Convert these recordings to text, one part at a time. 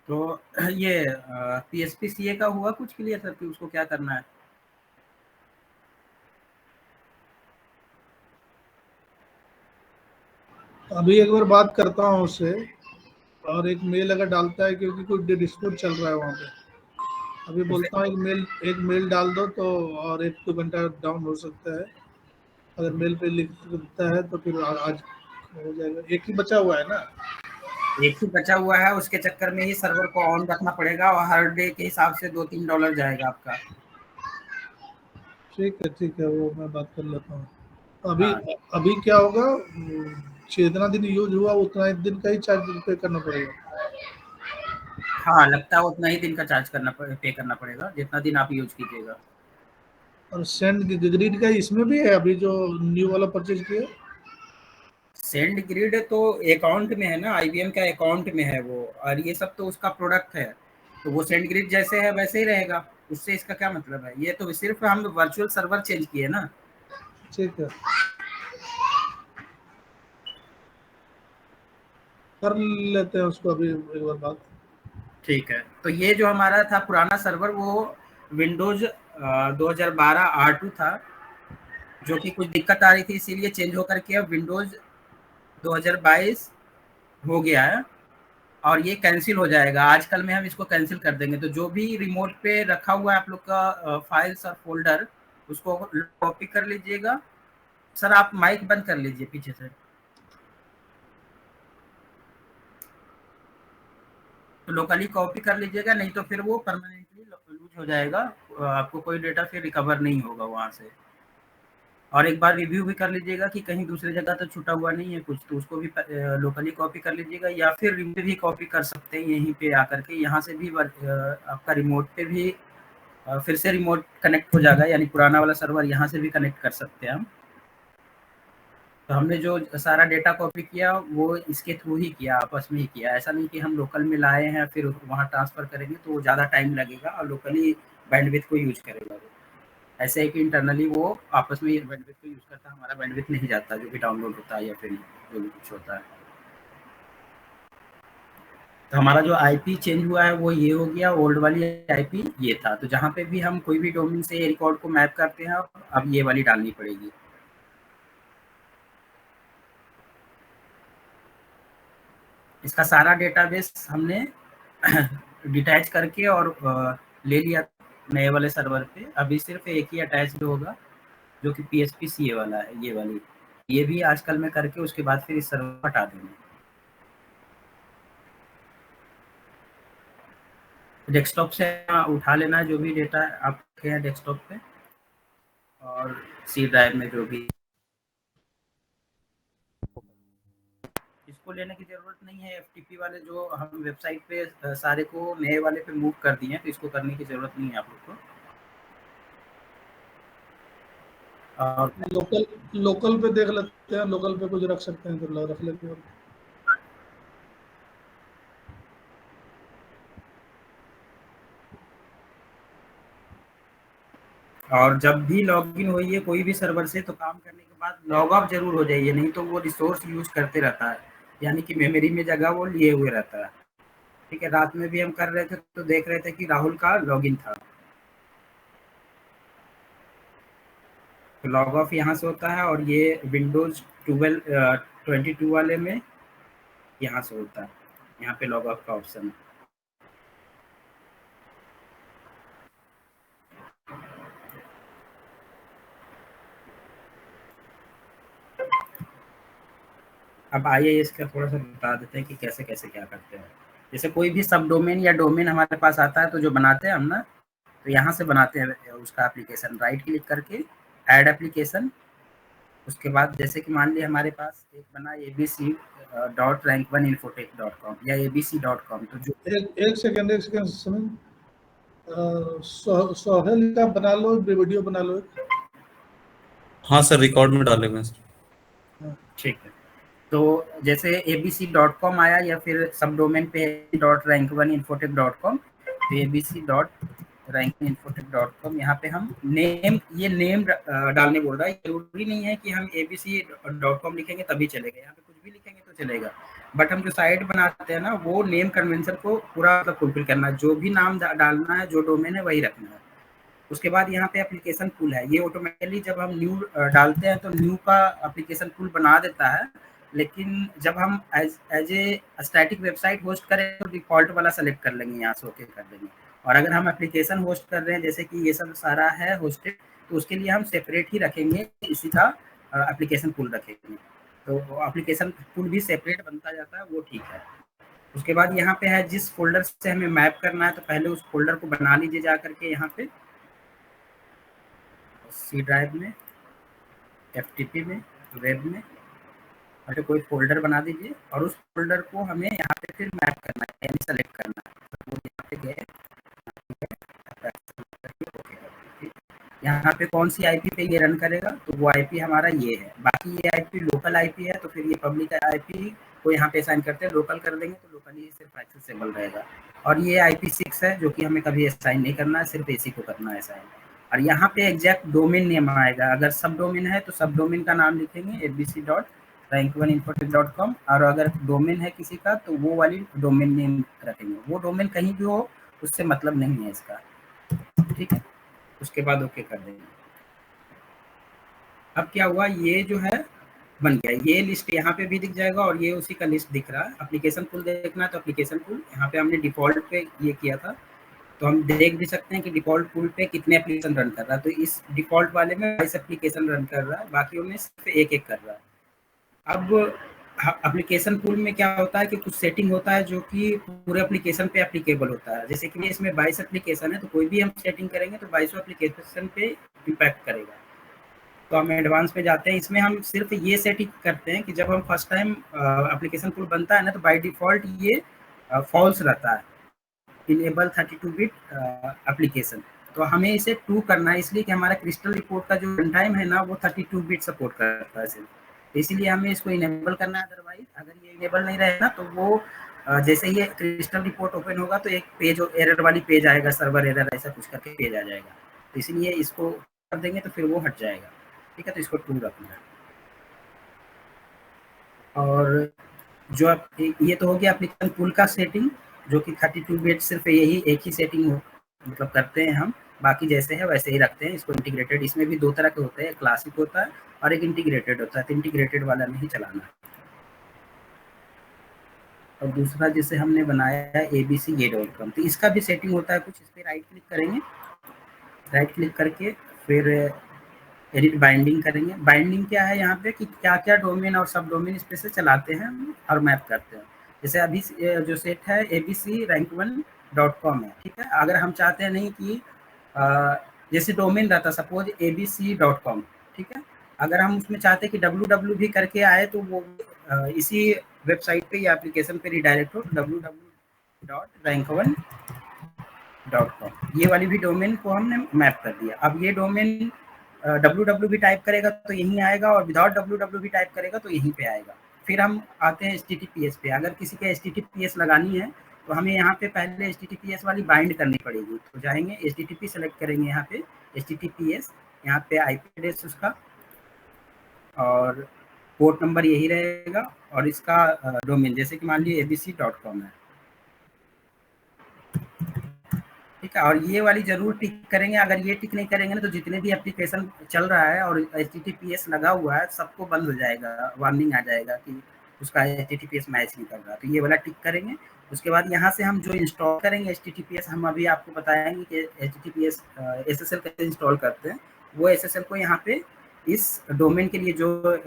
तो ये PHP CA का हुआ कुछ क्लियर सर कि उसको क्या करना है? अभी एक बार बात करता हूँ उससे, और एक मेल अगर डालता है, क्योंकि कुछ डिस्प्यूट चल रहा है वहाँ पे। अभी तो बोलता हूँ एक मेल डाल दो, तो और 1-2 घंटा डाउन हो सकता है। अगर मेल पे लिखता है तो फिर आज हो जाएगा। एक ही बचा हुआ है ना? एक ही बचा हुआ है, उसके चक्कर में ही सर्वर को ऑन रखना पड़ेगा और हर डे के हिसाब से $2-3 जाएगा आपका। ठीक है, वो मैं बात कर लेता हूँ। अभी हाँ अभी क्या होगा, जितना दिन यूज हुआ उतना एक दिन का ही चार्ज पे करना पड़ेगा। हाँ, लगता है उतना ही दिन का चार्ज पे करना पड़ेगा जितना दिन आप यूज कीजिएगा। और सेंड ग्रिड का इसमें भी है, अभी जो न्यू वाला परचेज किया? सेंड ग्रिड तो अकाउंट में है ना, आईबीएम का अकाउंट में है वो, और ये सब तो उसका प्रोडक्ट है। तो वो सेंड ग्रिड जैसे है वैसे ही रहेगा, उससे इसका क्या मतलब है? ये तो सिर्फ हम वर्चुअल सर्वर चेंज किए ना। ठीक है, कर लेते हैं उसको अभी एक बार बात। ठीक है, तो ये जो हमारा था पुराना सर्वर वो विंडोज 2012 R2 था, जो कि कुछ दिक्कत आ रही थी इसीलिए चेंज होकर के अब विंडोज 2022 हो गया है। और ये कैंसिल हो जाएगा, आजकल में हम इसको कैंसिल कर देंगे। तो जो भी रिमोट पे रखा हुआ है आप लोग का फाइल्स और फोल्डर, उसको कॉपी कर लीजिएगा। सर आप माइक बंद कर लीजिए पीछे से। तो लोकली कॉपी कर लीजिएगा, नहीं तो फिर वो परमानेंटली लूज हो जाएगा, आपको कोई डेटा फिर रिकवर नहीं होगा वहाँ से। और एक बार रिव्यू भी कर लीजिएगा कि कहीं दूसरी जगह तो छूटा हुआ नहीं है कुछ, तो उसको भी लोकली कॉपी कर लीजिएगा, या फिर रिव्यू भी कॉपी कर सकते हैं यहीं पे आकर के। यहाँ से भी आपका रिमोट पे भी फिर से रिमोट कनेक्ट हो जाएगा, यानी पुराना वाला सर्वर यहाँ से भी कनेक्ट कर सकते हैं हम। तो हमने जो सारा डेटा कॉपी किया वो इसके थ्रू ही किया, आपस में ही किया। ऐसा नहीं कि हम लोकल में लाए हैं फिर वहाँ ट्रांसफ़र करेंगे तो ज़्यादा टाइम लगेगा और लोकली बैंडविड्थ को यूज़ करेगा वो। ऐसे है कि इंटरनली वो आपस में बैंडविड्थ को यूज़ करता है, हमारा बैंडविड्थ नहीं जाता जो भी डाउनलोड होता है या फिर जो भी कुछ होता है। तो हमारा जो आईपी चेंज हुआ है वो ये हो गया, ओल्ड वाली आईपी ये था। तो जहाँ पे भी हम कोई भी डोमेन से रिकॉर्ड को मैप करते हैं अब ये वाली डालनी पड़ेगी। इसका सारा डेटाबेस हमने डिटैच करके और ले लिया नए वाले सर्वर पे। अभी सिर्फ एक ही अटैच्ड होगा जो कि पीएचपी सीए वाला है, ये वाली। ये भी आजकल में करके उसके बाद फिर इस सर्वर हटा देंगे। डेस्कटॉप से उठा लेना है जो भी डेटा आपके हैं डेस्कटॉप पे, और सी ड्राइव में जो भी। इसको लेने की ज़रूरत नहीं है, एफटीपी वाले जो हम वेबसाइट पे सारे को नए वाले पे मूव कर दिए हैं, तो इसको करने की ज़रूरत नहीं है आप लोग को। और लोकल लोकल पे देख लेते हैं, लोकल पे कुछ रख सकते हैं तो रख लेते हैं। और जब भी लॉगिन होइए कोई भी सर्वर से, तो काम करने के बाद लॉग ऑफ जरूर हो जाइए, नहीं तो वो रिसोर्स यूज करते रहता है, यानी कि मेमोरी में जगह वो लिए हुए रहता है। ठीक है, रात में भी हम कर रहे थे तो देख रहे थे कि राहुल का लॉगिन था। तो लॉग ऑफ यहाँ से होता है, और ये विंडोज 22 वाले में यहाँ से होता है, यहाँ पे लॉग ऑफ का ऑप्शन है। अब आइए इसका थोड़ा सा बता देते हैं कि कैसे कैसे क्या करते हैं। जैसे कोई भी सब डोमेन या डोमेन हमारे पास आता है तो जो बनाते हैं हम ना, तो यहाँ से बनाते हैं उसका एप्लीकेशन, राइट क्लिक करके ऐड एप्लीकेशन। उसके बाद जैसे कि मान लिया हमारे पास एक बना abc.rank1infotech.com या abc.com, तो जो एक सेकंड सुन। सोहेल का बना लो, वीडियो बना लो। हाँ सर, रिकॉर्ड में डालेंगे सर। ठीक है, तो जैसे abc.com आया या फिर सब डोमेन पे .rank1infotech.com, तो abc.rankinfotech.com, यहाँ पे हम नेम, ये नेम डालने बोल रहा है। जरूरी नहीं है कि हम abc.com लिखेंगे तभी चलेगा, यहाँ पे कुछ भी लिखेंगे तो चलेगा। बट हम जो साइट बनाते हैं ना वो नेम कन्वेंशन को पूरा मतलब फुलफिल करना है, जो भी नाम डालना है, जो डोमेन है वही रखना है। उसके बाद यहाँ पे एप्लीकेशन पुल है, ये ऑटोमेटिकली जब हम न्यू डालते हैं तो न्यू का एप्लीकेशन पुल बना देता है, लेकिन जब हम as a static website host करें तो डिफॉल्ट वाला सेलेक्ट कर लेंगे, यहाँ से ओके कर देंगे। और अगर हम एप्लीकेशन होस्ट कर रहे हैं जैसे कि ये सब सारा है होस्टेड, तो उसके लिए हम सेपरेट ही रखेंगे, इसी का एप्लीकेशन पुल रखेंगे, तो एप्लीकेशन पुल भी सेपरेट बनता जाता है, वो ठीक है। उसके बाद यहाँ पे है जिस फोल्डर से हमें मैप करना है तो पहले उस फोल्डर को बना लीजिए जा करके यहाँ पे सी ड्राइव में, एफटीपी में, वेब में, और कोई फोल्डर बना दीजिए और उस फोल्डर को हमें यहाँ पे फिर मैप करना है, यानी सेलेक्ट करना है। तो वो यहाँ पे गए, यहाँ पे कौन सी आईपी पे ये रन करेगा, तो वो आईपी हमारा ये है। बाकी ये आईपी लोकल आईपी है, तो फिर ये पब्लिक आईपी को यहाँ पे असाइन करते हैं, लोकल कर देंगे तो लोकल ही सिर्फ एक्सेसिबल रहेगा। और ये IP6 है जो कि हमें कभी असाइन नहीं करना है, सिर्फ AC को करना है असाइन। और यहाँ पे एग्जैक्ट डोमेन नेम आएगा, अगर सब डोमेन है तो सब डोमेन का नाम लिखेंगे abc.rank1infotech.com, और अगर डोमेन है किसी का तो वो वाली डोमेन नेम रखेंगे, वो डोमेन कहीं भी हो उससे मतलब नहीं है इसका, ठीक है। उसके बाद ओके कर देंगे। अब क्या हुआ, ये जो है बन गया, ये लिस्ट यहाँ पे भी दिख जाएगा और ये उसी का लिस्ट दिख रहा है। एप्लीकेशन पुल देखना है तो एप्लीकेशन पुल, यहाँ पे हमने डिफॉल्ट पे ये किया था तो हम देख भी सकते हैं कि डिफॉल्ट पुल पे कितने एप्लीकेशन रन कर रहा है। तो इस डिफॉल्ट वाले में 22 एप्लीकेशन रन कर रहा है, बाकी में सिर्फ एक कर रहा है। अब एप्लीकेशन पुल में क्या होता है कि कुछ सेटिंग होता है जो कि पूरे एप्लीकेशन पे एप्लीकेबल होता है। जैसे कि इसमें 22 एप्लीकेशन है तो कोई भी हम सेटिंग करेंगे तो 22 एप्लीकेशन पे इम्पैक्ट करेगा। तो हम एडवांस में जाते हैं, इसमें हम सिर्फ ये सेटिंग करते हैं कि जब हम फर्स्ट टाइम एप्लीकेशन पुल बनता है ना तो बाय डिफॉल्ट ये फॉल्स रहता है, इनेबल 32 बिट एप्लीकेशन। तो हमें इसे 2 करना है, इसलिए कि हमारा क्रिस्टल रिपोर्ट का जो रन टाइम है ना वो 32 बिट सपोर्ट करता है सिर्फ, इसीलिए हमें इसको इनेबल करना है। अदरवाइज अगर ये इनेबल नहीं रहेगा तो वो जैसे ही क्रिस्टल रिपोर्ट ओपन होगा तो एक पेज एरर वाली पेज आएगा, सर्वर एरर ऐसा कुछ करके पेज आ जाएगा, तो इसलिए इसको कर देंगे तो फिर वो हट जाएगा, ठीक है। तो इसको 2 रखना है। और जो ये तो हो गया एप्लीकेशन पुल का सेटिंग, जो कि 32 बिट सिर्फ यही एक ही सेटिंग मतलब करते हैं हम, बाकी जैसे है वैसे ही रखते हैं इसको इंटीग्रेटेड। इसमें भी 2 तरह के होते हैं, क्लासिक होता है और एक इंटीग्रेटेड होता है, तो इंटीग्रेटेड वाला नहीं चलाना है। और दूसरा जिसे हमने बनाया है abc.com, तो इसका भी सेटिंग होता है कुछ। इस पर राइट क्लिक करेंगे, राइट क्लिक करके फिर एडिट बाइंडिंग करेंगे। बाइंडिंग क्या है यहाँ पे कि क्या क्या डोमेन और सब डोमेन इस पे से चलाते हैं और मैप करते हैं। जैसे अभी जो सेट है abc.rank1.com है, ठीक है। अगर हम चाहते हैं नहीं कि जैसे डोमेन रहता सपोज abc.com, ठीक है, अगर हम उसमें चाहते हैं कि www भी करके आए तो वो इसी वेबसाइट पे या एप्लीकेशन पे रिडायरेक्ट हो www.rank1.com, ये वाली भी डोमेन को हमने मैप कर दिया। अब ये डोमेन www भी टाइप करेगा तो यहीं आएगा और विदाउट www भी टाइप करेगा तो यहीं पे आएगा। फिर हम आते हैं HTTPS पे। अगर किसी के HTTPS लगानी है तो हमें यहाँ पे पहले HTTPS वाली बाइंड करनी पड़ेगी, तो जाएंगे HTTP सेलेक्ट करेंगे, यहाँ पे HTTPS, यहाँ पे IP एड्रेस उसका और पोर्ट नंबर यही रहेगा और इसका डोमेन जैसे कि मान लीजिए abc.com है, ठीक है। और ये वाली जरूर टिक करेंगे, अगर ये टिक नहीं करेंगे ना तो जितने भी एप्लीकेशन चल रहा है और HTTPS लगा हुआ है सबको बंद हो जाएगा, वार्निंग आ जाएगा कि उसका HTTPS मैच नहीं कर रहा, तो ये वाला टिक करेंगे। उसके बाद यहाँ से हम जो इंस्टॉल करेंगे HTTPS, हम अभी आपको बताएंगे कि HTTPS SSL कैसे इंस्टॉल करते हैं, वो SSL को यहाँ पे इस डोमेन के लिए जो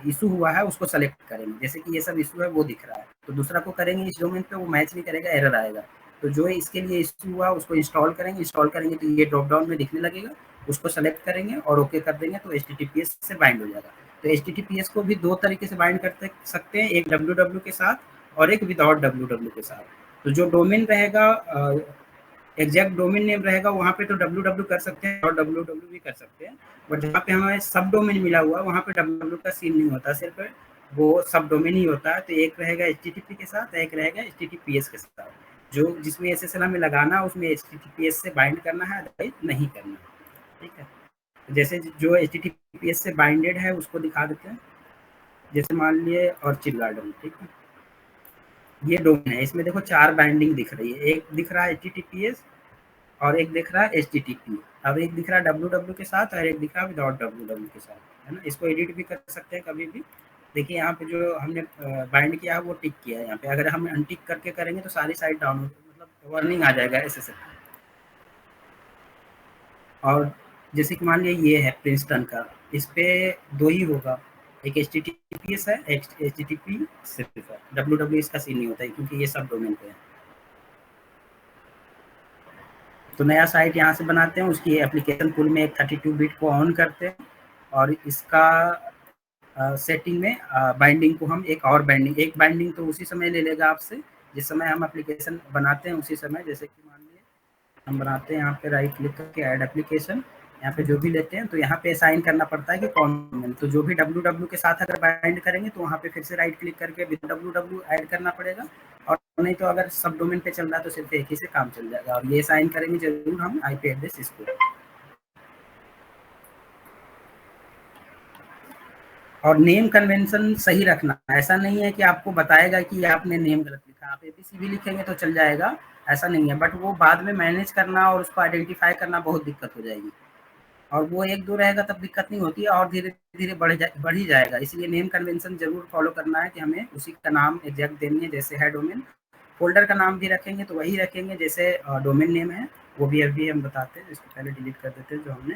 इशू हुआ है उसको सेलेक्ट करेंगे। जैसे कि ये सब इशू है वो दिख रहा है, तो दूसरा को करेंगे इस डोमेन पे वो मैच नहीं करेगा, एरर आएगा। तो जो इसके लिए इशू हुआ उसको इंस्टॉल करेंगे, इंस्टॉल करेंगे तो ये ड्रॉप डाउन में दिखने लगेगा, उसको सेलेक्ट करेंगे और ओके कर देंगे तो HTTPS से बाइंड हो जाएगा। तो HTTPS को भी 2 तरीके से बाइंड कर सकते हैं, एक www के साथ और एक विदाउट www के साथ। तो जो डोमेन रहेगा एग्जैक्ट डोमेन नेम रहेगा वहाँ पे तो www कर सकते हैं और www भी कर सकते हैं, बट जहाँ पे हमें सब डोमेन मिला हुआ है वहाँ पे www का सीन नहीं होता, सिर्फ वो सब डोमेन ही होता है। तो एक रहेगा HTTP के साथ, एक रहेगा HTTPS के साथ। जो जिसमें SSL हमें लगाना है उसमें HTTPS से बाइंड करना है, अदरवाइज नहीं करना है, ठीक है। जैसे जो HTTPS से बाइंडेड है उसको दिखा देते हैं, जैसे मान लिए ऑर्चिड गार्डन, ठीक है। ये डोमेन है, इसमें देखो 4 बाइंडिंग दिख रही है, एक दिख रहा है HTTPS और एक दिख रहा है HTTP, अब एक दिख रहा है www के साथ और एक दिख रहा है विदाउट www के साथ, है ना। इसको एडिट भी कर सकते हैं कभी भी। देखिए यहाँ पे जो हमने बाइंड किया है वो टिक किया है यहाँ पे, अगर हम अनटिक करके करेंगे तो सारी साइट डाउन मतलब वार्निंग आ जाएगा ऐसे। और जैसे कि मान लिया ये है प्रिंसटन का, इस पे 2 ही होगा, एक HTTPS है, एक HTTP सिर्फ है, www इसका सीन नहीं होता है क्योंकि ये सब डोमेन पे है। तो नया साइट यहाँ से बनाते हैं, उसकी एप्लीकेशन पुल में एक 32 बिट को ऑन करते हैं और इसका सेटिंग में बाइंडिंग को हम एक बाइंडिंग तो उसी समय ले लेगा आपसे जिस समय हम एप्लीकेशन बनाते हैं, उसी समय। जैसे कि मान लीजिए हम बनाते हैं, यहाँ पे राइट क्लिक करके ऐड एप्लीकेशन, यहाँ पे जो भी लेते हैं तो यहाँ पे असाइन करना पड़ता है कि कौन, तो जो भी www के साथ अगर बाइंड करेंगे तो वहाँ पे फिर से राइट क्लिक करके www ऐड करना पड़ेगा, और नहीं तो अगर सब डोमेन पे चल रहा है तो सिर्फ एक ही से काम चल जाएगा। और ये असाइन करेंगे जरूर हम IP एड्रेस इसको। और नेम कन्वेंशन सही रखना, ऐसा नहीं है कि आपको बताएगा कि आपने नेम गलत लिखा, आप APC भी लिखेंगे तो चल जाएगा, ऐसा नहीं है, बट वो बाद में मैनेज करना और उसको आइडेंटिफाई करना बहुत दिक्कत हो जाएगी। और वो 1-2 रहेगा तब दिक्कत नहीं होती है, और धीरे-धीरे बढ़ ही जाएगा। इसलिए नेम कन्वेंशन ज़रूर फॉलो करना है कि हमें उसी का नाम एग्जैक्ट देनी है, जैसे है डोमेन। फ़ोल्डर का नाम भी रखेंगे तो वही रखेंगे जैसे डोमेन नेम है, वो भी अभी हम बताते हैं। इसको पहले डिलीट कर देते हैं जो हमने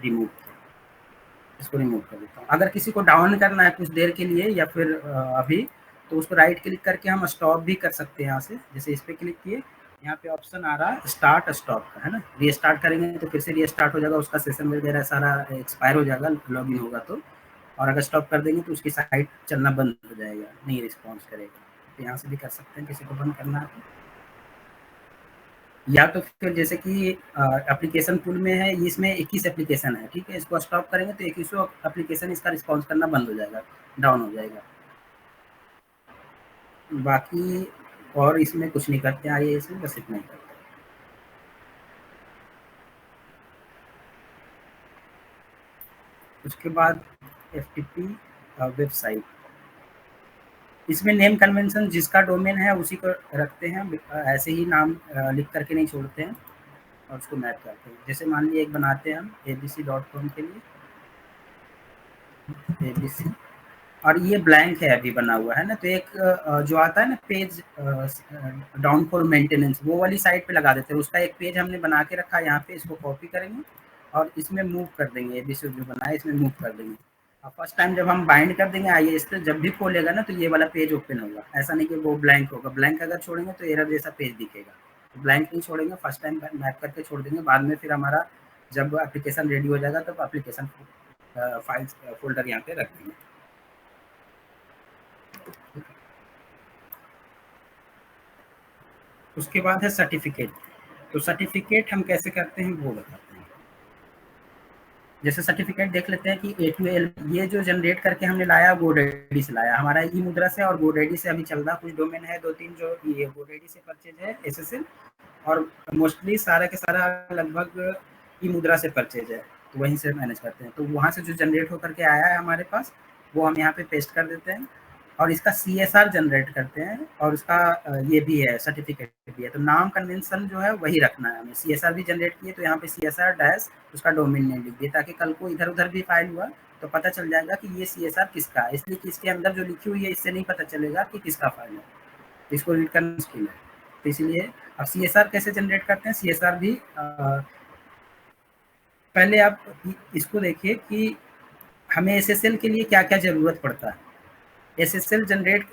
रिमूव किया, इसको रिमूव कर देता हूँ। अगर किसी को डाउन करना है कुछ देर के लिए या फिर अभी, तो उसको राइट क्लिक करके हम स्टॉप भी कर सकते हैं यहाँ से। जैसे इस पे क्लिक किए, यहाँ पे ऑप्शन आ रहा है स्टार्ट स्टॉप का, है ना। रीस्टार्ट करेंगे तो फिर से रीस्टार्ट हो जाएगा, उसका सेशन वगैरह सारा एक्सपायर हो जाएगा लॉगिन होगा तो। और अगर स्टॉप कर देंगे तो उसकी साइट चलना बंद हो जाएगा, नहीं रिस्पॉन्स करेगा। तो यहाँ से भी कर सकते हैं किसी को बंद करना है तो। या तो फिर जैसे कि एप्लीकेशन पुल में है, इसमें 21 एप्लीकेशन है, ठीक है। इसको स्टॉप करेंगे तो 21 एप्लीकेशन इसका रिस्पॉन्स करना बंद हो जाएगा, डाउन हो जाएगा। बाकी और इसमें कुछ नहीं करते हैं, आइए इसमें बस इतना ही करते हैं। उसके बाद FTP वेबसाइट, इसमें नेम कन्वेंशन जिसका डोमेन है उसी को रखते हैं, ऐसे ही नाम लिख करके नहीं छोड़ते हैं और उसको मैप करते हैं। जैसे मान लीजिए एक बनाते हैं हम abc.com के लिए, ABC, और ये ब्लैंक है अभी बना हुआ है ना, तो एक जो आता है ना पेज डाउन फॉर मेंटेनेंस, वो वाली साइट पे लगा देते हैं। उसका एक पेज हमने बना के रखा है यहाँ पे, इसको कॉपी करेंगे और इसमें मूव कर देंगे, ABC जो बनाया इसमें मूव कर देंगे। अब फर्स्ट टाइम जब हम बाइंड कर देंगे, आइए इस पर जब भी खोलेगा ना तो ये वाला पेज ओपन होगा, ऐसा नहीं कि वो ब्लैंक होगा। ब्लैंक अगर छोड़ेंगे तो एरर जैसा पेज दिखेगा, तो ब्लैंक नहीं छोड़ेंगे, फर्स्ट टाइम मैप करके छोड़ देंगे। बाद में फिर हमारा जब एप्लीकेशन रेडी हो जाएगा तब एप्लीकेशन फाइल्स फोल्डर यहाँ पे रख देंगे। उसके बाद है सर्टिफिकेट, तो सर्टिफिकेट हम कैसे करते हैं वो बताते हैं। जैसे सर्टिफिकेट देख लेते हैं कि A2L ये जो जनरेट करके हमने लाया GoDaddy से लाया, हमारा ई मुद्रा से और GoDaddy से अभी चल रहा कुछ डोमेन है 2-3 जो ये GoDaddy से परचेज है SSL, और मोस्टली सारा के सारा लगभग ई मुद्रा से परचेज है, तो वहीं से मैनेज करते हैं। तो वहाँ से जो जनरेट होकर के आया है हमारे पास वो हम यहाँ पे पेस्ट कर देते हैं, और इसका CSR जनरेट करते हैं, और उसका ये भी है सर्टिफिकेट भी है। तो नाम कन्वेंशन जो है वही रखना है हमें। CSR भी जनरेट किए तो यहाँ पे CSR डैश उसका डोमेन नेम लिख दिए, ताकि कल को इधर उधर भी फाइल हुआ तो पता चल जाएगा कि ये CSR किसका है, इसलिए कि इसके अंदर जो लिखी हुई है इससे नहीं पता चलेगा कि किसका फाइल है, तो इसको रीड करना मुश्किल है। तो इसलिए अब CSR कैसे जनरेट करते हैं, CSR भी पहले आप इसको देखिए कि हमें SSL के लिए क्या क्या ज़रूरत पड़ता है। SSL जनरेट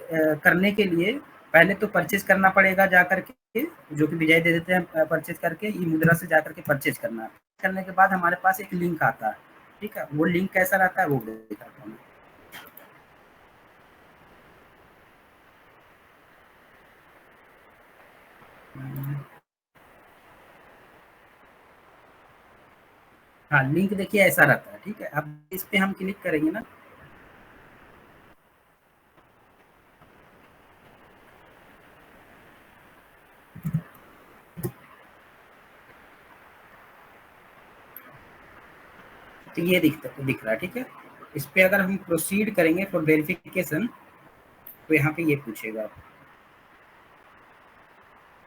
करने के लिए पहले तो परचेज करना पड़ेगा जा करके, जो कि विजय दे देते हैं परचेज करके, ई मुद्रा से जा करके परचेज करना। करने के बाद हमारे पास एक लिंक आता है, ठीक है। वो लिंक कैसा रहता है वो दिखाता हूँ। हाँ, लिंक देखिए ऐसा रहता है, ठीक है। अब इस पे हम क्लिक करेंगे ना, तो ये दिख रहा है, ठीक है। इस पे अगर हम प्रोसीड करेंगे फॉर वेरिफिकेशन तो यहाँ पे ये पूछेगा,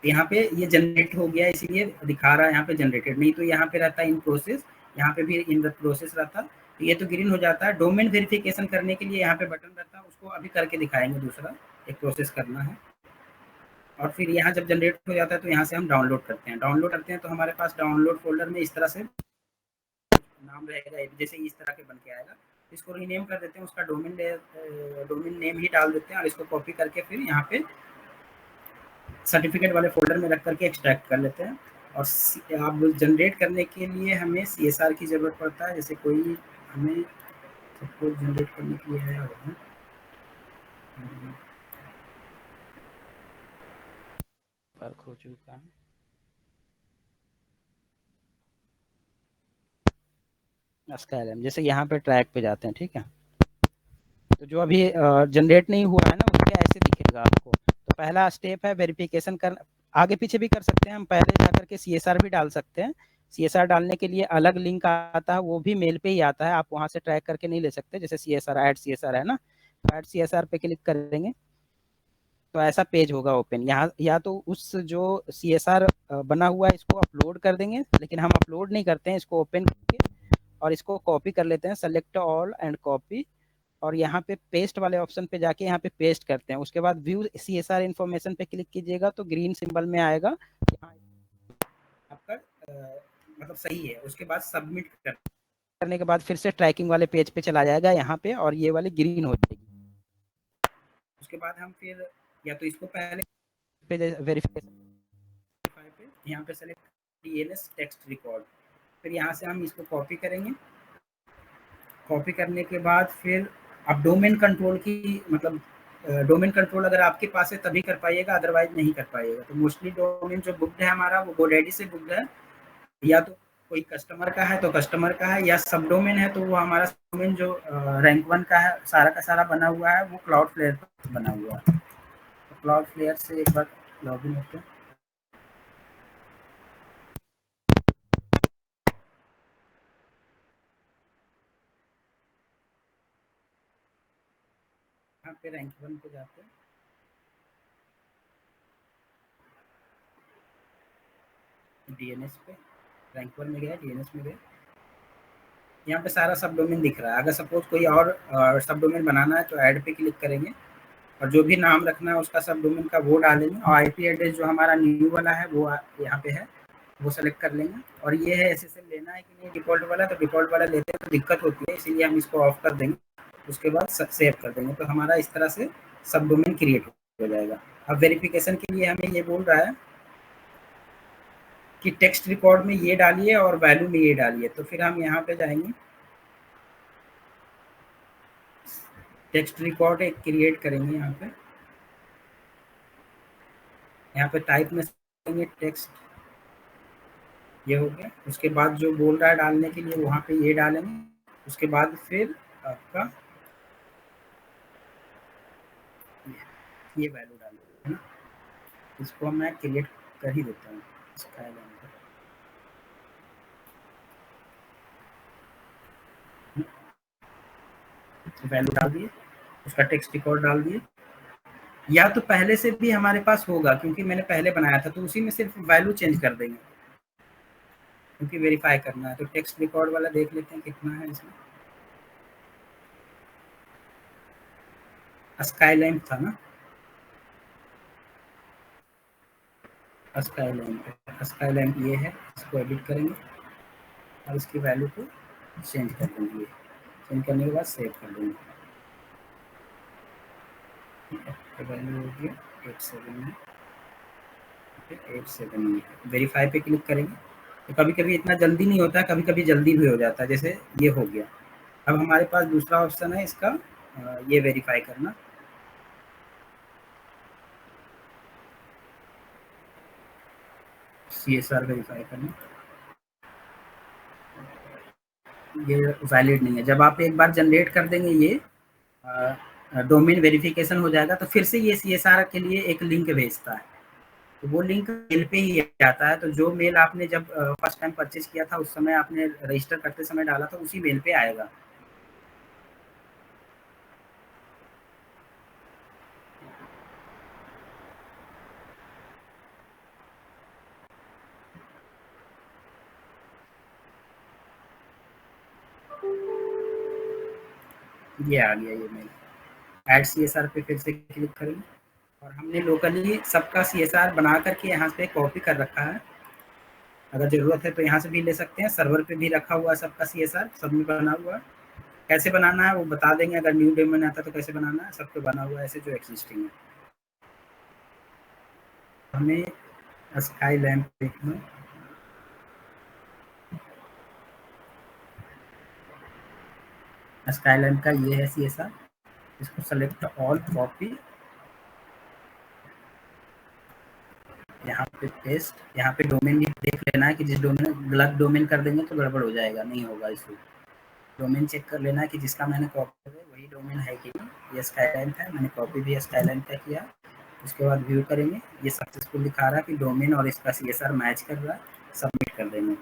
यहाँ पे ये जनरेट हो गया, इसीलिए दिखा रहा है यहाँ पे जनरेटेड, नहीं तो यहाँ पे रहता है इन प्रोसेस, यहाँ पे भी इन द प्रोसेस रहता। तो ये तो ग्रीन हो जाता है। डोमेन वेरिफिकेशन करने के लिए यहाँ पे बटन रहता है, उसको अभी करके दिखाएंगे, दूसरा एक प्रोसेस करना है। और फिर यहाँ जब जनरेट हो जाता है तो यहाँ से हम डाउनलोड करते हैं। डाउनलोड करते हैं तो हमारे पास डाउनलोड फोल्डर में इस तरह से नाम रहेगा, जैसे इस तरह के बन के आएगा। इसको रीनेम कर देते हैं, उसका डोमेन नेम ही डाल देते हैं और इसको कॉपी करके फिर यहाँ पे सर्टिफिकेट वाले फोल्डर में रख करके एक्सट्रैक्ट कर लेते हैं। और आप जनरेट करने के लिए हमें CSR की ज़रूरत पड़ता है। जैसे कोई हमें सपोज जनरेट करने के लिए है वर्क हो चुका है। स्काईलैम, जैसे यहाँ पे ट्रैक पे जाते हैं, ठीक है। तो जो अभी जनरेट नहीं हुआ है ना, उसके ऐसे दिखेगा आपको। तो पहला स्टेप है वेरिफिकेशन कर, आगे पीछे भी कर सकते हैं हम, पहले जा करके CSR भी डाल सकते हैं। CSR डालने के लिए अलग लिंक आता है, वो भी मेल पे ही आता है, आप वहाँ से ट्रैक करके नहीं ले सकते। जैसे CSR ऐड CSR है ना, ऐड CSR पे क्लिक करेंगे तो ऐसा पेज होगा ओपन। यहाँ या तो उस जो CSR बना हुआ है इसको अपलोड कर देंगे, लेकिन हम अपलोड नहीं करते हैं, इसको ओपन करके और इसको कॉपी कर लेते हैं, सेलेक्ट ऑल एंड कॉपी, और यहाँ पे पेस्ट वाले ऑप्शन पे जाके यहाँ पे पेस्ट करते हैं। उसके बाद व्यू CSR इन्फॉर्मेशन पे क्लिक कीजिएगा तो ग्रीन सिंबल में आएगा, यहाँ आपका मतलब सही है। उसके बाद सबमिट करने के बाद फिर से ट्रैकिंग वाले पेज पे चला जाएगा यहाँ पे, और ये वाली ग्रीन हो जाएगी। उसके बाद हम फिर या तो इसको पहले पे वेरिफिकेशन पे यहाँ पे सेलेक्ट DNS टेक्स्ट रिकॉर्ड, फिर यहाँ से हम इसको कॉपी करेंगे। कॉपी करने के बाद फिर आप डोमेन कंट्रोल की मतलब डोमेन कंट्रोल अगर आपके पास है तभी कर पाइएगा, अदरवाइज नहीं कर पाइएगा। तो मोस्टली डोमेन जो बुकड है हमारा वो GoDaddy से बुकड है, या तो कोई कस्टमर का है तो कस्टमर का है, या सब डोमेन है तो वो हमारा डोमेन जो रैंक 1 का है सारा का सारा बना हुआ है वो क्लाउडफ्लेयर पर बना हुआ है। तो क्लाउडफ्लेयर से एक बार लॉगिन होते हैं। यहाँ पे रैंक 1 पे जाते हैं, DNS पे रैंक 1 में गया, DNS में गया, यहाँ पे सारा सब डोमेन दिख रहा है। अगर सपोज कोई और सब डोमेन बनाना है तो ऐड पे क्लिक करेंगे और जो भी नाम रखना है उसका सब डोमेन का वो डालेंगे, और IP एड्रेस जो हमारा न्यू वाला है वो यहाँ पे है, वो सेलेक्ट कर लेंगे। और ये है SSL लेना है कि नहीं डिफ़ॉल्ट वाला, तो डिफ़ॉल्ट वाला लेते हैं तो दिक्कत होती है, इसीलिए हम इसको ऑफ कर देंगे। उसके बाद सेव कर देंगे, तो हमारा इस तरह से सब डोमेन क्रिएट हो जाएगा। अब वेरिफिकेशन के लिए हमें ये बोल रहा है कि टेक्स्ट रिकॉर्ड में ये डालिए और वैल्यू में ये डालिए। तो फिर हम यहाँ पे जाएंगे, टेक्स्ट रिकॉर्ड एक क्रिएट करेंगे। यहाँ पे टाइप में करेंगे टेक्स्ट, ये हो गया। उसके बाद जो बोल रहा है डालने के लिए वहाँ पे ये डालेंगे। उसके बाद फिर आपका ये वैल्यू डालेंगे, है ना। इसको मैं क्रिएट कर ही देता हूँ, वैल्यू डाल दिए, उसका टेक्स्ट रिकॉर्ड डाल दिए। या तो पहले से भी हमारे पास होगा क्योंकि मैंने पहले बनाया था, तो उसी में सिर्फ वैल्यू चेंज कर देंगे क्योंकि वेरीफाई करना है। तो टेक्स्ट रिकॉर्ड वाला देख लेते हैं कितना है इसमें। स्काईलैम था ना, स्काईलैम ये है। इसको एडिट करेंगे और इसकी वैल्यू को चेंज कर देंगे। चेंज करने के बाद सेव कर देंगे। तो वैल्यू हो गया 87 में वेरीफाई पे क्लिक करेंगे। तो कभी कभी इतना जल्दी नहीं होता है, कभी कभी जल्दी भी हो जाता है, जैसे ये हो गया। अब हमारे पास दूसरा ऑप्शन है इसका ये वेरीफाई करना। CSR वेरीफाई करना, ये वैलिड नहीं है। जब आप एक बार जनरेट कर देंगे ये डोमेन वेरिफिकेशन हो जाएगा तो फिर से ये CSR के लिए एक लिंक भेजता है। तो वो लिंक मेल पे ही आता है। तो जो मेल आपने जब फर्स्ट टाइम परचेज किया था उस समय आपने रजिस्टर करते समय डाला था, उसी मेल पे आएगा। ये आ गया ये मेल। ऐड CSR पे फिर से क्लिक करेंगे और हमने लोकली सबका CSR बना करके यहाँ पे कॉपी कर रखा है। अगर ज़रूरत है तो यहाँ से भी ले सकते हैं, सर्वर पे भी रखा हुआ है सबका CSR, सब में बना हुआ है। कैसे बनाना है वो बता देंगे, अगर न्यू डोमेन आता तो कैसे बनाना है, सब पे बना हुआ है ऐसे जो एक्सिस्टिंग है। हमें स्काई लैम्प देखना, स्काई लैम्प का ये है CSR, इसको सेलेक्ट ऑल, कॉपी, यहाँ पे पेस्ट, यहाँ पे डोमेन भी देख लेना है कि जिस डोमेन, गलत डोमेन कर देंगे तो गड़बड़ हो जाएगा, नहीं होगा इसको। डोमेन चेक कर लेना है कि जिसका मैंने कॉपी किया वही डोमेन है कि नहीं। ये स्काईलाइन है, मैंने कॉपी भी स्काईलाइन का किया। उसके बाद व्यू करेंगे, ये सक्सेसफुल दिखा रहा है कि डोमेन और इसका CSR मैच कर रहा है, सबमिट कर देंगे।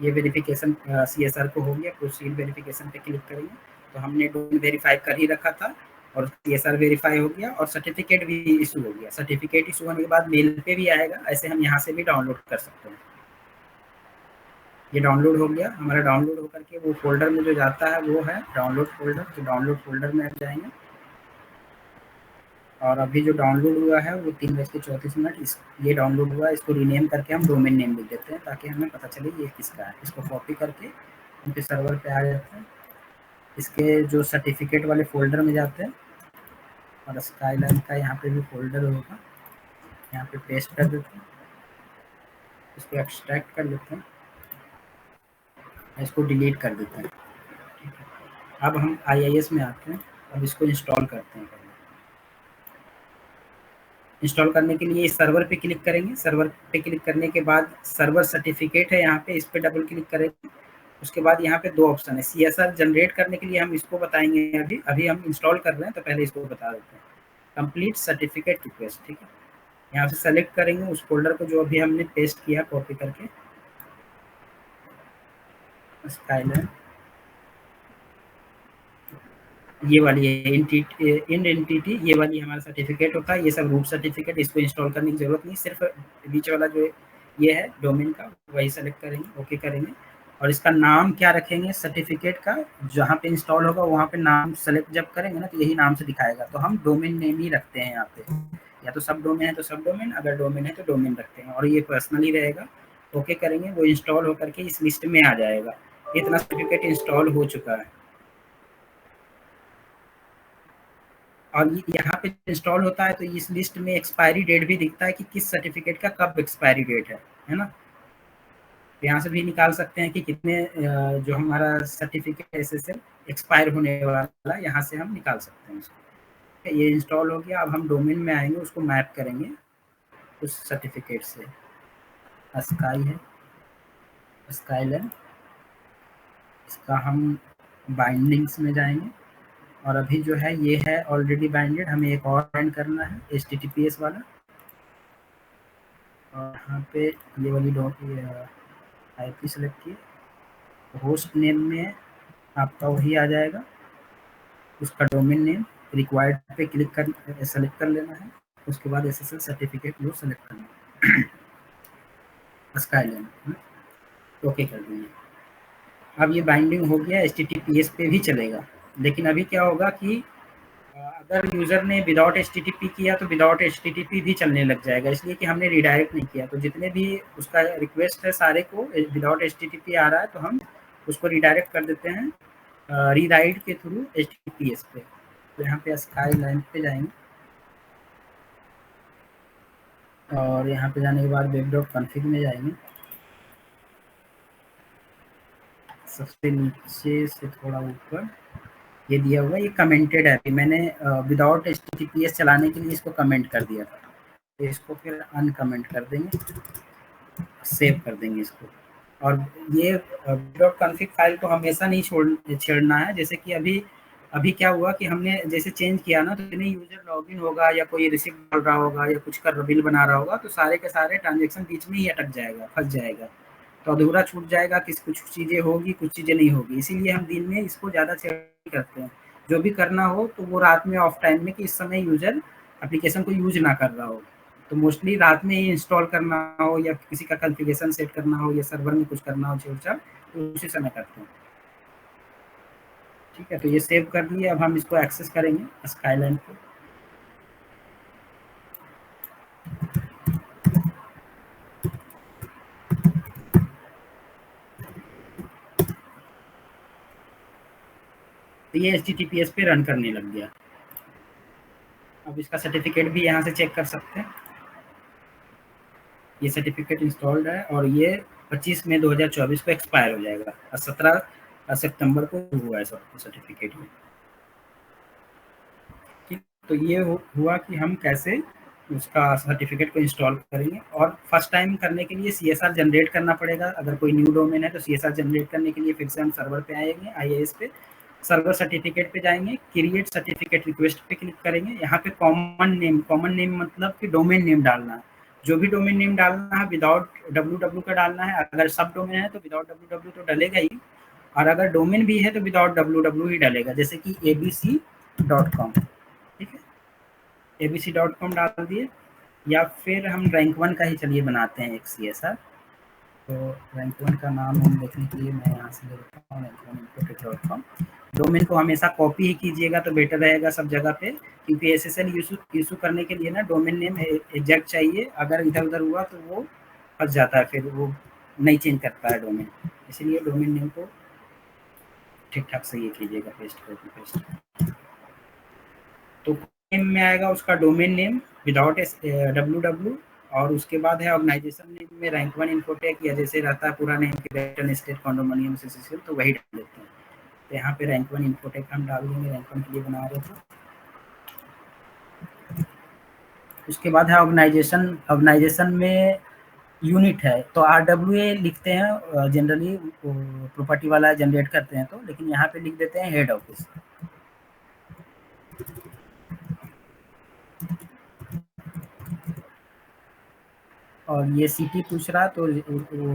ये वेरिफिकेशन CSR को हो गया, प्रोसीड वेरिफिकेशन पे क्लिक करेंगे तो हमने डोमेन वेरीफाई कर ही रखा था और CSR वेरीफाई हो गया और सर्टिफिकेट भी इशू हो गया। सर्टिफिकेट इशू होने के बाद मेल पे भी आएगा, ऐसे हम यहाँ से भी डाउनलोड कर सकते हैं। ये डाउनलोड हो गया हमारा, डाउनलोड होकर के वो फोल्डर में जो जाता है वो है डाउनलोड फोल्डर, तो डाउनलोड फोल्डर में जाएंगे और अभी जो डाउनलोड हुआ है वो 3:34 ये डाउनलोड हुआ है। इसको रीनेम करके हम डोमेन नेम लिख देते हैं ताकि हमें पता चले ये किसका है। इसको कॉपी करके उनके सर्वर पे आ जाते हैं, इसके जो सर्टिफिकेट वाले फोल्डर में जाते हैं और स्काईलाइन का यहाँ पे भी फोल्डर होगा, यहाँ पे पेस्ट कर देते हैं, इसको एक्सट्रैक्ट कर लेते हैं, इसको डिलीट कर देते हैं। ठीक है, अब हम IIS में आते हैं, अब इसको इंस्टॉल करते हैं। इंस्टॉल करने के लिए सर्वर पे क्लिक करेंगे, सर्वर पे क्लिक करने के बाद सर्वर सर्टिफिकेट है यहाँ पे, इस पे डबल क्लिक करेंगे। उसके बाद यहाँ पे दो ऑप्शन है, CSR जनरेट करने के लिए हम इसको बताएंगे, अभी हम इंस्टॉल कर रहे हैं तो पहले इसको बता देते हैं। कंप्लीट सर्टिफिकेट रिक्वेस्ट, ठीक है, यहाँ से सेलेक्ट करेंगे उस फोल्डर को जो अभी हमने पेस्ट किया कॉपी करके, स्काईलाइन ये वाली है, इन एंटिटी ये वाली हमारा सर्टिफिकेट होता है। ये सब रूट सर्टिफिकेट, इसको इंस्टॉल करने की जरूरत नहीं, सिर्फ बीच वाला जो ये है डोमेन का वही सेलेक्ट करेंगे, ओके करेंगे। और इसका नाम क्या रखेंगे सर्टिफिकेट का, जहाँ पे इंस्टॉल होगा वहाँ पे नाम सेलेक्ट जब करेंगे ना तो यही नाम से दिखाएगा, तो हम डोमेन नेम ही रखते हैं यहाँ पे, या तो सब डोमेन है तो सब डोमेन, अगर डोमेन है तो डोमेन रखते हैं और ये पर्सनली रहेगा। ओके करेंगे, वो इंस्टॉल होकर के इस लिस्ट में आ जाएगा। इतना सर्टिफिकेट इंस्टॉल हो चुका है और यहाँ पे इंस्टॉल होता है तो इस लिस्ट में एक्सपायरी डेट भी दिखता है कि किस सर्टिफिकेट का कब एक्सपायरी डेट है ना। यहाँ से भी निकाल सकते हैं कि कितने जो हमारा सर्टिफिकेट SSL एक्सपायर होने वाला, यहाँ से हम निकाल सकते हैं उसको। ये इंस्टॉल हो गया, अब हम डोमेन में आएंगे, उसको मैप करेंगे उस सर्टिफिकेट से। स्काई है, स्काईलाइन, इसका हम बाइंडिंग्स में जाएंगे और अभी जो है ये है ऑलरेडी बाइंडेड, हमें एक और बाइंड करना है HTTPS वाला, और यहाँ पे ये वाली IP सेलेक्ट किए, होस्ट नेम में आपका वही आ जाएगा, उसका डोमेन नेम रिक्वायर्ड पे क्लिक कर सेलेक्ट कर लेना है। उसके बाद SSL सर्टिफिकेट वो सेलेक्ट करना है, स्काईलाइन, ओके कर देंगे। अब ये बाइंडिंग हो गया, HTTPS पे भी चलेगा, लेकिन अभी क्या होगा कि अगर यूज़र ने विदाउट HTTP किया तो विदाउट HTTP भी चलने लग जाएगा, इसलिए कि हमने रिडायरेक्ट नहीं किया। तो जितने भी उसका रिक्वेस्ट है सारे को विदाउट HTTP आ रहा है तो हम उसको रिडायरेक्ट कर देते हैं रीराइट के थ्रू HTTPS पे। तो यहाँ पे स्काईलाइन पे जाएंगे और यहाँ पे जाने के बाद web.config में जाएंगे, सबसे नीचे से थोड़ा ऊपर ये दिया हुआ, ये कमेंटेड है, मैंने विदाउट HTTPS चलाने के लिए इसको कमेंट कर दिया था, तो इसको फिर अनकमेंट कर देंगे, सेव कर देंगे इसको। और ये .config फाइल को हमेशा नहीं छेड़ना है, जैसे कि अभी क्या हुआ कि हमने जैसे चेंज किया ना, तो जितने यूजर लॉगिन होगा या कोई रिसिप्ट डाल रहा होगा या कुछ कर बिल बना रहा होगा तो सारे के सारे ट्रांजेक्शन बीच में ही अटक जाएगा, फंस जाएगा, तो अधूरा छूट जाएगा, कुछ चीज़ें होगी कुछ चीज़ें नहीं होगी। इसीलिए हम दिन में इसको ज़्यादा चेक करते हैं, जो भी करना हो तो वो रात में ऑफ टाइम में, कि इस समय यूजर एप्लीकेशन को यूज ना कर रहा हो, तो मोस्टली रात में ही इंस्टॉल करना हो या किसी का कॉन्फ़िगरेशन सेट करना हो या सर्वर में कुछ करना हो छेड़छाड़, तो उसी समय करते हैं। ठीक है, तो ये सेव कर लिए। अब हम इसको एक्सेस करेंगे स्काईलैंड को। तो ये HTTPS पे रन करने लग गया। अब इसका सर्टिफिकेट भी यहाँ से चेक कर सकते हैं। ये सर्टिफिकेट इंस्टॉल्ड है और ये 25 मई 2024 को एक्सपायर हो जाएगा और 17 सितंबर को हुआ है सर्टिफिकेट में। ठीक, तो ये हुआ कि हम कैसे उसका सर्टिफिकेट को इंस्टॉल करेंगे। और फर्स्ट टाइम करने के लिए CSR जनरेट करना पड़ेगा। अगर कोई न्यू डोमेन है तो CSR जनरेट करने के लिए फिर से हम सर्वर पे आएंगे, IIS पे, सर्वर सर्टिफिकेट पे जाएंगे, क्रिएट सर्टिफिकेट रिक्वेस्ट पे क्लिक करेंगे। यहाँ पे कॉमन नेम मतलब कि डोमेन नेम डालना है। जो भी डोमेन नेम डालना है विदाउट www का डालना है। अगर सब डोमेन है तो विदाउट www तो डलेगा ही, और अगर डोमेन भी है तो विदाउट www ही डलेगा, जैसे कि abc.com। ठीक है, abc.com डाल दिए। या फिर हम rank1 का ही चलिए बनाते हैं एक CSR। तो rank1 का नाम हम देखने के लिए मैं यहाँ से ले लेता हूँ rank1infotech.com। डोमेन को हमेशा कॉपी ही कीजिएगा तो बेटर रहेगा सब जगह पे, क्योंकि SSL इशू करने के लिए ना डोमेन नेम एग्जैक्ट चाहिए। अगर इधर उधर हुआ तो वो फंस जाता है, फिर वो नहीं चेंज करता है डोमेन। इसलिए डोमेन नेम को ठीक ठाक से ये कीजिएगा, पेस्ट कॉपी पेस्ट। तो नेम में आएगा उसका डोमेन नेम विदाउट www, और उसके बाद है ऑर्गेनाइजेशन नेम में rank1 इन्फोटेक या जैसे रहता है पूरा नेम क्रिएटन स्टेट कॉन्डोमिनियम SSL, तो वही डाल देते हैं। तो यहाँ पे rank1 इन्फोटेक हम डाल देंगे, rank1 के लिए बना रहे थे। उसके बाद है ऑर्गेनाइजेशन में यूनिट है तो RWA लिखते हैं जनरली, प्रॉपर्टी वाला जनरेट करते हैं तो, लेकिन यहाँ पे लिख देते हैं हेड ऑफिस। और ये सिटी पूछ रहा है तो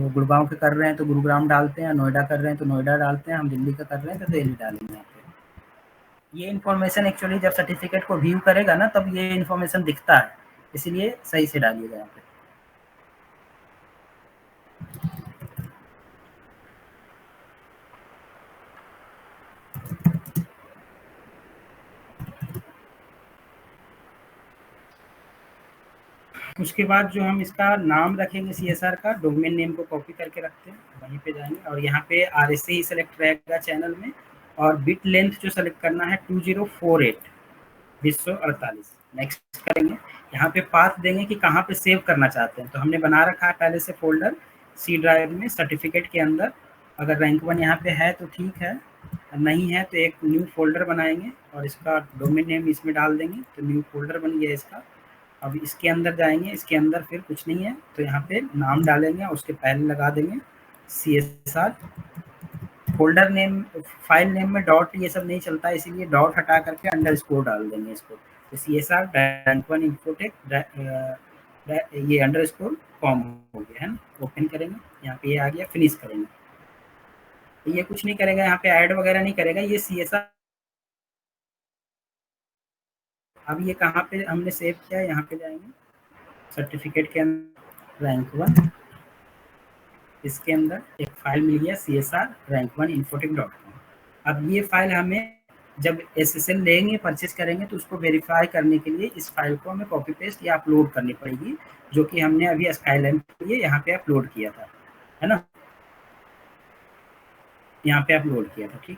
गुड़गांव के कर रहे हैं तो गुरुग्राम डालते हैं, नोएडा कर रहे हैं तो नोएडा डालते हैं, हम दिल्ली का कर रहे हैं तो दिल्ली डालेंगे यहाँ पे। ये इन्फॉर्मेशन एक्चुअली जब सर्टिफिकेट को व्यू करेगा ना तब ये इन्फॉर्मेशन दिखता है, इसीलिए सही से डालिएगा यहाँ पे। उसके बाद जो हम इसका नाम रखेंगे CSR का, डोमेन नेम को कॉपी करके रखते हैं, वहीं पे जाएंगे और यहाँ पे RSA ही सेलेक्ट रहेगा चैनल में, और बिट लेंथ जो सेलेक्ट करना है 2048। नेक्स्ट करेंगे। यहाँ पे पाथ देंगे कि कहाँ पे सेव करना चाहते हैं, तो हमने बना रखा है पहले से फोल्डर C ड्राइव में सर्टिफिकेट के अंदर। अगर rank1 यहाँ पे है तो ठीक है, नहीं है तो एक न्यू फोल्डर बनाएंगे और इसका डोमेन नेम इसमें डाल देंगे, तो न्यू फोल्डर बन गया इसका। अब इसके अंदर जाएंगे, इसके अंदर फिर कुछ नहीं है तो यहाँ पे नाम डालेंगे, उसके पहले लगा देंगे CSR। Folder name, file name में डॉट ये सब नहीं चलता, इसीलिए डॉट हटा करके अंडरस्कोर डाल देंगे इसको। तो CSR rank1 इन्फोटेक ये _com हो गया है ना। ओपन करेंगे, यहाँ पे ये आ गया, फिनिश करेंगे। तो ये कुछ नहीं करेगा, यहाँ पे ऐड वगैरह नहीं करेगा, ये CSR। अब ये कहाँ पे हमने सेव किया है, यहाँ पे जाएंगे सर्टिफिकेट के अंदर rank1, इसके अंदर एक फाइल मिल गया CSR rank1infotech.com। अब ये फाइल हमें जब SSL लेंगे, परचेस करेंगे तो उसको वेरीफाई करने के लिए इस फाइल को हमें कॉपी पेस्ट या अपलोड करनी पड़ेगी, जो कि हमने अभी स्काईलैंड के लिए यहाँ पे अपलोड किया था, है ना, यहाँ पे अपलोड किया था। ठीक,